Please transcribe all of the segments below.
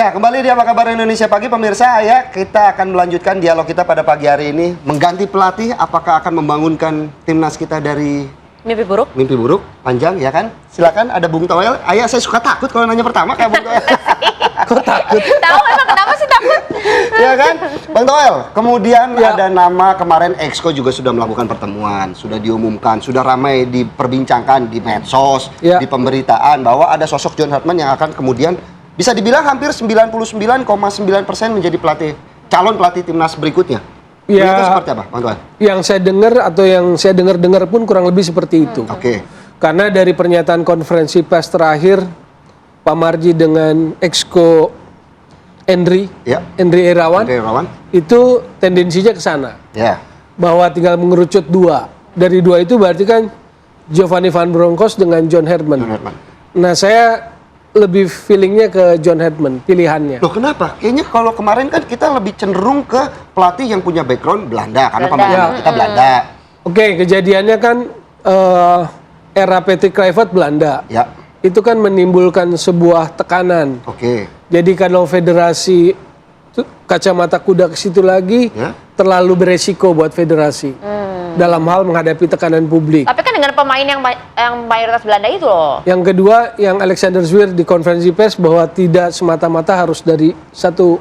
Ya, kembali di Apa Kabar Indonesia Pagi, pemirsa. Ya, kita akan melanjutkan dialog kita pada pagi hari ini. Mengganti pelatih, apakah akan membangunkan timnas kita dari mimpi buruk? Mimpi buruk, panjang, ya kan? Silakan, ada Bung Toel. Ayah, saya suka takut kalau nanya pertama kayak Bung Toel. Kok takut? Tahu emang kenapa sih takut? Ya kan? Bang Toel, kemudian ada nama kemarin Exco juga sudah melakukan pertemuan, sudah diumumkan, sudah ramai diperbincangkan di medsos, di pemberitaan bahwa ada sosok John Hartman yang akan kemudian bisa dibilang hampir 99,9% menjadi calon pelatih timnas berikutnya. Ya, itu seperti apa, Bang Tuan? Yang saya dengar atau yang saya dengar pun kurang lebih seperti itu. Oke. Karena dari pernyataan konferensi pers terakhir Pak Marji dengan Exco Endri Irawan, itu tendensinya ke sana. Ya. Bahwa tinggal mengerucut dua. Dari dua itu berarti kan Giovanni Van Bronckhorst dengan John Herman. Nah, saya lebih feelingnya ke John Hedman pilihannya. Loh, kenapa? Kayaknya kalau kemarin kan kita lebih cenderung ke pelatih yang punya background Belanda, karena pemain kita Belanda. Oke, kejadiannya kan era Patrick Kluivert Belanda. Ya. Itu kan menimbulkan sebuah tekanan. Oke. Jadi kalau federasi kacamata kuda ke situ lagi, terlalu beresiko buat federasi dalam hal menghadapi tekanan publik. Tapi kan dengan pemain yang mayoritas Belanda itu loh. Yang kedua, yang Alexander Zwier di konferensi pers bahwa tidak semata-mata harus dari satu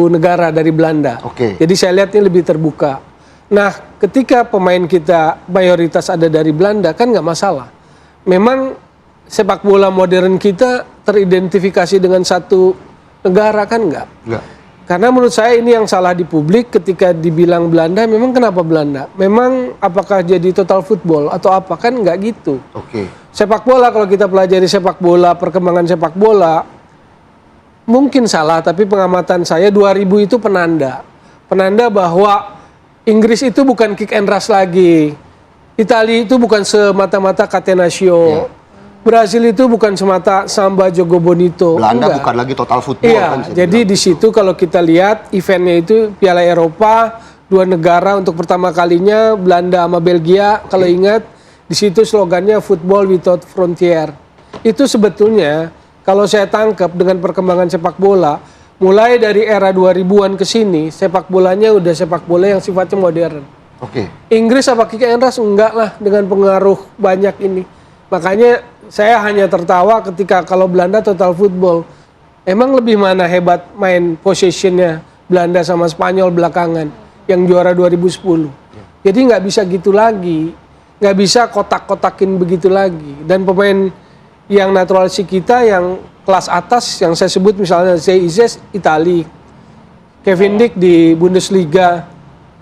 negara dari Belanda. Jadi saya lihat ini lebih terbuka. Nah, ketika pemain kita mayoritas ada dari Belanda kan nggak masalah. Memang sepak bola modern kita teridentifikasi dengan satu negara kan nggak? Karena menurut saya ini yang salah di publik ketika dibilang Belanda, memang kenapa Belanda? Memang apakah jadi total football atau apa? Kan nggak gitu. Sepak bola, kalau kita pelajari sepak bola, perkembangan sepak bola, mungkin salah, tapi pengamatan saya 2000 itu penanda. Penanda bahwa Inggris itu bukan kick and rush lagi. Italia itu bukan semata-mata Catenaccio. Brasil itu bukan semata samba jogo bonito. Belanda bukan lagi total football. Iya, kan, jadi di situ kalau kita lihat eventnya itu Piala Eropa, dua negara untuk pertama kalinya Belanda sama Belgia. Kalau ingat di situ slogannya Football Without Frontier. Itu sebetulnya kalau saya tangkap dengan perkembangan sepak bola, mulai dari era 2000-an ke sini sepak bolanya udah sepak bola yang sifatnya modern. Inggris apa kick and rush enggak lah dengan pengaruh banyak ini. Makanya saya hanya tertawa ketika kalau Belanda total football. Emang lebih mana hebat main possessionnya Belanda sama Spanyol belakangan yang juara 2010. Jadi nggak bisa gitu lagi, nggak bisa kotak-kotakin begitu lagi. Dan pemain yang naturalisasi kita yang kelas atas yang saya sebut misalnya Ziyech Itali, Kevin Dick di Bundesliga,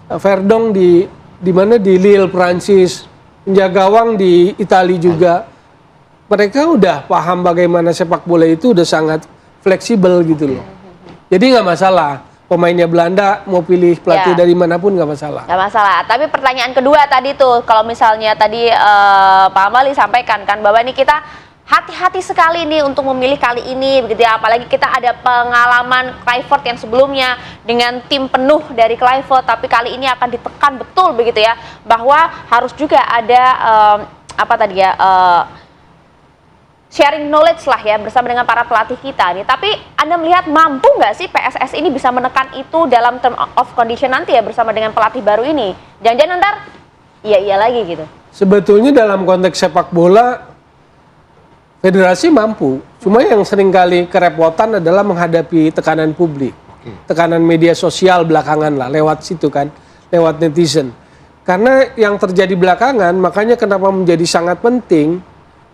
Verdong di mana di Lille Prancis, penjaga gawang di Italia juga. Mereka udah paham bagaimana sepak bola itu udah sangat fleksibel gitu loh. Jadi nggak masalah pemainnya Belanda mau pilih pelatih dari manapun nggak masalah. Nggak masalah. Tapi pertanyaan kedua tadi tuh, kalau misalnya tadi Pak Amali sampaikan kan bahwa ini kita hati-hati sekali nih untuk memilih kali ini begitu ya. Apalagi kita ada pengalaman Kluivert yang sebelumnya dengan tim penuh dari Kluivert, tapi kali ini akan ditekan betul begitu ya bahwa harus juga ada sharing knowledge lah ya bersama dengan para pelatih kita nih. Tapi Anda melihat mampu nggak sih PSS ini bisa menekan itu dalam term of condition nanti ya bersama dengan pelatih baru ini? Jangan-jangan ntar iya lagi gitu. Sebetulnya dalam konteks sepak bola federasi mampu. Cuma yang seringkali kerepotan adalah menghadapi tekanan publik. Tekanan media sosial belakangan lah lewat situ kan, lewat netizen. Karena yang terjadi belakangan makanya kenapa menjadi sangat penting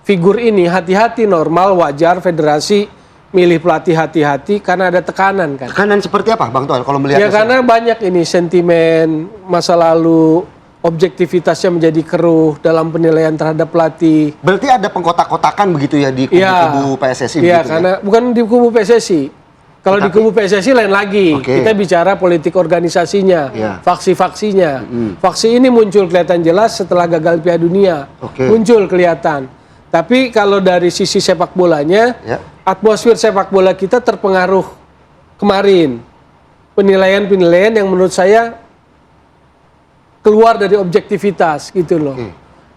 figur ini hati-hati, normal, wajar federasi milih pelatih hati-hati karena ada tekanan kan. Tekanan seperti apa Bang Tuan kalau melihat? Ya karena banyak ini sentimen masa lalu, objektivitasnya menjadi keruh dalam penilaian terhadap pelatih. Berarti ada pengkotak-kotakan begitu ya di kubu PSSI? Iya, karena bukan di kubu PSSI. Kalau di kubu PSSI lain lagi. Kita bicara politik organisasinya, faksi-faksinya. Faksi ini muncul kelihatan jelas setelah gagal Piala Dunia. Muncul kelihatan. Tapi kalau dari sisi sepak bolanya, atmosfer sepak bola kita terpengaruh kemarin. Penilaian-penilaian yang menurut saya keluar dari objektivitas gitu loh.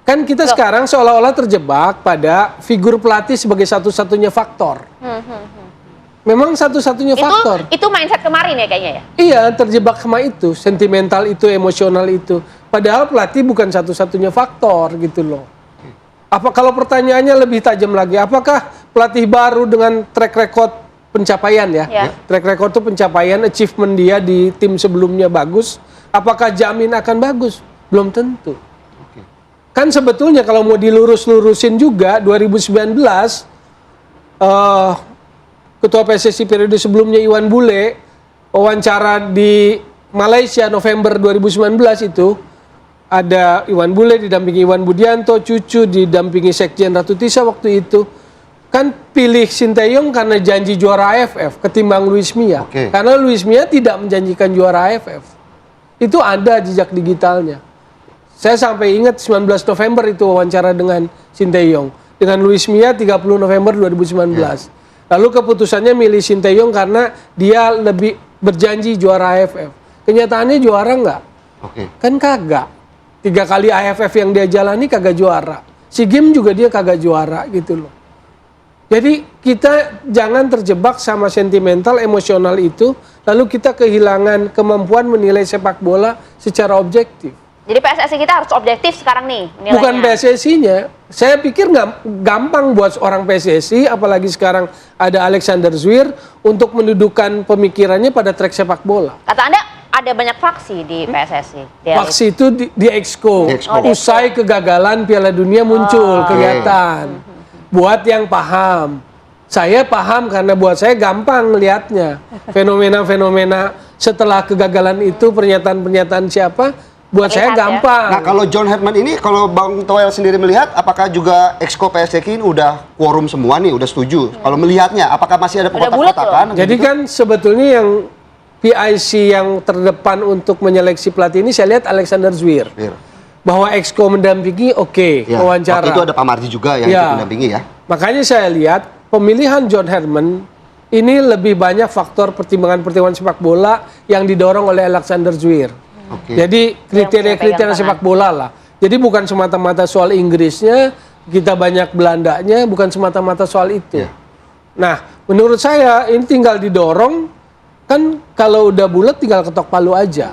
Kan kita sekarang seolah-olah terjebak pada figur pelatih sebagai satu-satunya faktor. Memang satu-satunya faktor. Itu mindset kemarin ya kayaknya ya? Iya, terjebak sama itu, sentimental itu, emosional itu. Padahal pelatih bukan satu-satunya faktor gitu loh. Apa kalau pertanyaannya lebih tajam lagi, apakah pelatih baru dengan track record pencapaian ya? Track record itu pencapaian, achievement dia di tim sebelumnya bagus, apakah jamin akan bagus? Belum tentu. Kan sebetulnya kalau mau dilurus-lurusin juga 2019 Ketua PSSI periode sebelumnya Iwan Bule wawancara di Malaysia November 2019 itu ada Iwan Bule didampingi Iwan Budianto, Cucu didampingi Sekjen Ratu Tisa waktu itu. Kan pilih Sinteyong karena janji juara AFF ketimbang Luis Mia. Karena Luis Mia tidak menjanjikan juara AFF. Itu ada jejak digitalnya. Saya sampai ingat 19 November itu wawancara dengan Sinteyong. Dengan Luis Mia 30 November 2019. Lalu keputusannya milih Sinteyong karena dia lebih berjanji juara AFF. Kenyataannya juara nggak? Kan kagak. 3 kali AFF yang dia jalani kagak juara. SEA Games juga dia kagak juara gitu loh. Jadi kita jangan terjebak sama sentimental, emosional itu, lalu kita kehilangan kemampuan menilai sepak bola secara objektif. Jadi PSSI kita harus objektif sekarang nih nilainya. Bukan PSSI-nya. Saya pikir nggak gampang buat orang PSSI, apalagi sekarang ada Alexander Zwir, untuk mendudukan pemikirannya pada track sepak bola. Kata Anda ada banyak faksi di PSSI. Faksi itu di Exco. Usai kegagalan Piala Dunia muncul kelihatan. Buat yang paham. Saya paham karena buat saya gampang melihatnya. Fenomena-fenomena setelah kegagalan itu, pernyataan-pernyataan siapa, buat saya gampang. Nah, kalau John Herdman ini, kalau Bang Toel sendiri melihat, apakah juga Exco PSSI ini udah quorum semua nih, udah setuju? Kalau melihatnya, apakah masih ada kotak-kotakan? Jadi kan sebetulnya yang PIC yang terdepan untuk menyeleksi pelatih ini, saya lihat Alexander Zwir. Bahwa Exco mendampingi, wawancara. Waktu itu ada Pak Marji juga yang ikut mendampingi ya. Makanya saya lihat pemilihan John Herdman ini lebih banyak faktor pertimbangan-pertimbangan sepak bola yang didorong oleh Alexander Zwir. Jadi kriteria-kriteria sepak bola lah. Jadi bukan semata-mata soal Inggrisnya, kita banyak Belandanya, bukan semata-mata soal itu. Nah, menurut saya ini tinggal didorong, kan kalau udah bulat tinggal ketok palu aja.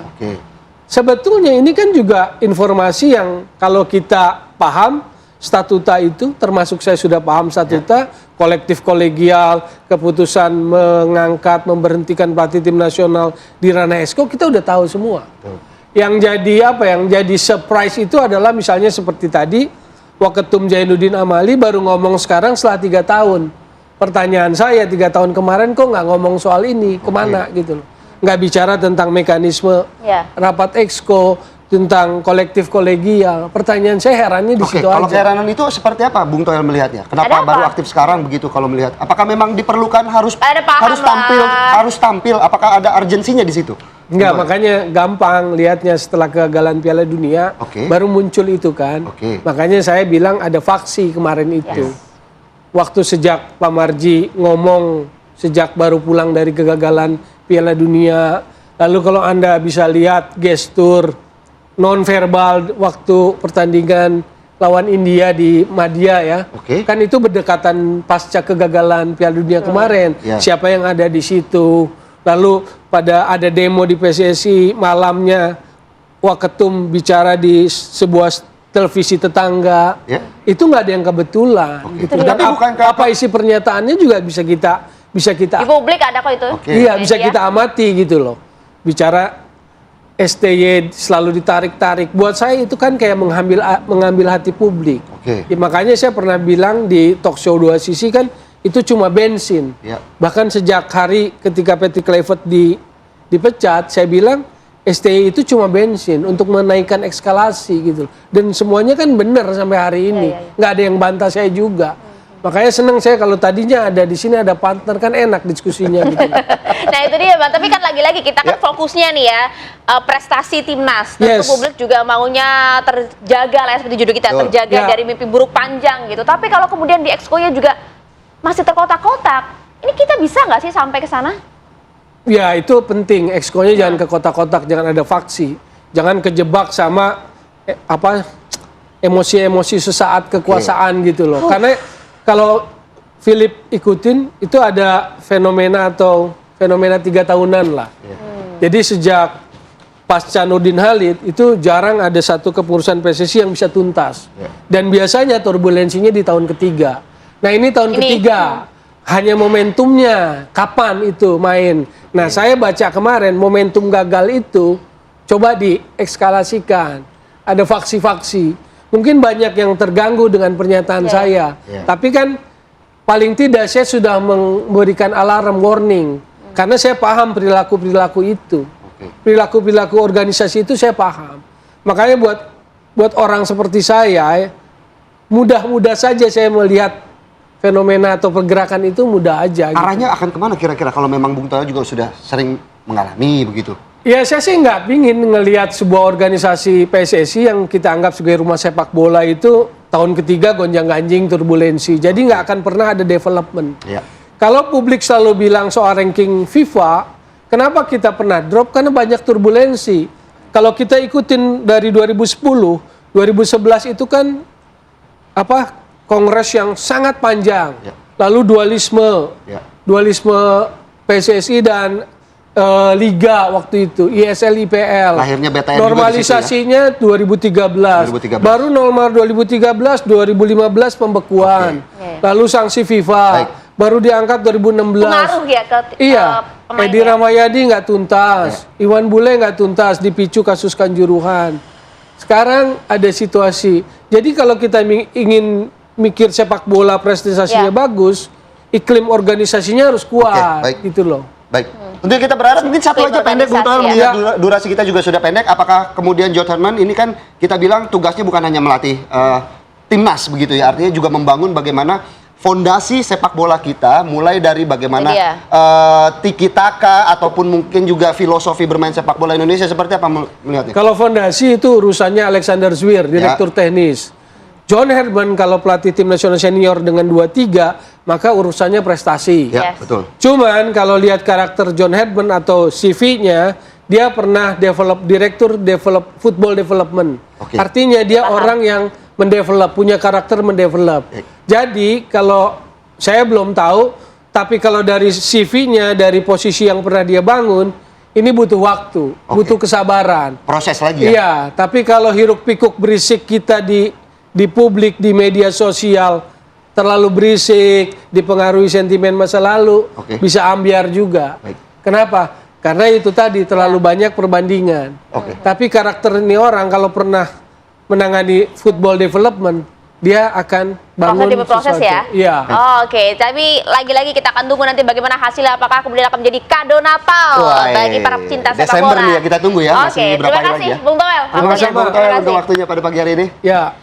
Sebetulnya ini kan juga informasi yang kalau kita paham, statuta itu, termasuk saya sudah paham statuta, kolektif kolegial, keputusan mengangkat, memberhentikan pelatih tim nasional di ranah Exco, kita udah tahu semua. Yang jadi apa? Yang jadi surprise itu adalah misalnya seperti tadi, Waketum Zainuddin Amali baru ngomong sekarang setelah 3 tahun. Pertanyaan saya 3 tahun kemarin kok nggak ngomong soal ini, kemana gitu loh. Nggak bicara tentang mekanisme rapat Exco, tentang kolektif kolegial. Pertanyaan saya herannya di situ aja. Kalau keheranan itu seperti apa Bung Toel melihatnya? Kenapa baru aktif sekarang begitu kalau melihat? Apakah memang diperlukan harus tampil? Apakah ada urgensinya di situ? Enggak, makanya gampang lihatnya setelah kegagalan Piala Dunia baru muncul itu kan. Makanya saya bilang ada faksi kemarin itu. Waktu sejak Pak Marji ngomong sejak baru pulang dari kegagalan Piala Dunia, lalu kalau Anda bisa lihat gestur non-verbal waktu pertandingan lawan India di Madya ya, kan itu berdekatan pasca kegagalan Piala Dunia kemarin. Siapa yang ada di situ? Lalu pada ada demo di PSSI malamnya, Waketum bicara di sebuah televisi tetangga. Itu nggak ada yang kebetulan. Gitu. Dan apa isi pernyataannya juga bisa kita di publik ada kok itu. Iya, bisa kita amati gitu loh. Bicara STY selalu ditarik-tarik. Buat saya itu kan kayak mengambil hati publik. Ya, makanya saya pernah bilang di talk show Dua Sisi kan itu cuma bensin. Bahkan sejak hari ketika Patrick Kluivert dipecat, saya bilang STY itu cuma bensin untuk menaikkan eskalasi gitu. Dan semuanya kan benar sampai hari ini. Nggak ada yang bantah saya juga. Makanya senang saya kalau tadinya ada di sini ada partner, kan enak diskusinya gitu. Nah itu dia Bang, tapi kan lagi-lagi kita kan fokusnya nih ya prestasi timnas. Tentu publik juga maunya terjaga lah seperti judul kita, terjaga dari mimpi buruk panjang gitu. Tapi kalau kemudian di Exco-nya juga masih terkotak-kotak, ini kita bisa nggak sih sampai ke sana? Ya itu penting, Exco-nya jangan ke kotak-kotak, jangan ada faksi, jangan kejebak sama emosi-emosi sesaat kekuasaan gitu loh. Karena kalau Philip ikutin itu ada fenomena 3 tahunan lah. Jadi sejak pasca Nurdin Halid itu jarang ada satu kepengurusan PSSI yang bisa tuntas. Dan biasanya turbulensinya di tahun ketiga. Nah ini tahun ketiga. Hanya momentumnya kapan itu main. Nah saya baca kemarin momentum gagal itu coba diekskalasikan. Ada faksi-faksi. Mungkin banyak yang terganggu dengan pernyataan saya. Tapi kan paling tidak saya sudah memberikan alarm warning. Karena saya paham perilaku-perilaku itu. Perilaku-perilaku organisasi itu saya paham. Makanya buat orang seperti saya, mudah-mudah saja saya melihat fenomena atau pergerakan itu mudah aja. Arahnya akan kemana kira-kira kalau memang Bung Toel juga sudah sering mengalami begitu? Ya saya sih nggak pingin ngelihat sebuah organisasi PSSI yang kita anggap sebagai rumah sepak bola itu tahun ketiga gonjang-ganjing turbulensi. Jadi nggak akan pernah ada development. Kalau publik selalu bilang soal ranking FIFA, kenapa kita pernah drop? Karena banyak turbulensi. Kalau kita ikutin dari 2010, 2011 itu kan kongres yang sangat panjang. Lalu dualisme PSSI dan Liga waktu itu, ISL, IPL. Lahirnya BTN normalisasinya juga di situ, ya? 2013. Baru nomor 2013, 2015 pembekuan. Lalu sanksi FIFA. Baru diangkat 2016. Pengaruh ya ke Edi Ramayadi nggak tuntas, Iwan Bule nggak tuntas, dipicu kasus Kanjuruhan. Sekarang ada situasi. Jadi kalau kita ingin mikir sepak bola prestasinya bagus, iklim organisasinya harus kuat, gitu loh. Baik. Untuk kita berharap mungkin satu aja pendek, Bung Toel, melihat durasi kita juga sudah pendek. Apakah kemudian John Herdman ini kan kita bilang tugasnya bukan hanya melatih timnas begitu ya, artinya juga membangun bagaimana fondasi sepak bola kita, mulai dari bagaimana tiki taka ataupun mungkin juga filosofi bermain sepak bola Indonesia, seperti apa melihatnya? Kalau fondasi itu urusannya Alexander Zwir, direktur teknis. John Herdman kalau pelatih tim nasional senior dengan 2-3, maka urusannya prestasi. Betul. Cuman kalau lihat karakter John Herdman atau CV-nya, dia pernah direktur football development. Artinya dia orang yang punya karakter mendevelop. Jadi kalau saya belum tahu, tapi kalau dari CV-nya, dari posisi yang pernah dia bangun, ini butuh waktu, butuh kesabaran. Proses lagi ya? Iya, tapi kalau hiruk pikuk berisik kita di publik, di media sosial, terlalu berisik, dipengaruhi sentimen masa lalu, bisa ambiar juga. Kenapa? Karena itu tadi terlalu banyak perbandingan. Tapi karakter ini orang kalau pernah menangani football development, dia akan bangun proses sesuatu. ya? Iya. Tapi lagi-lagi kita akan tunggu nanti bagaimana hasilnya, apakah kemudian akan menjadi kado Natal bagi para pecinta sepak bola. Desember nih ya, kita tunggu ya. Masih berapa terima hari kasih lagi ya? Bung Toel. Terima kasih Bung Toel untuk waktunya pada pagi hari ini. Ya.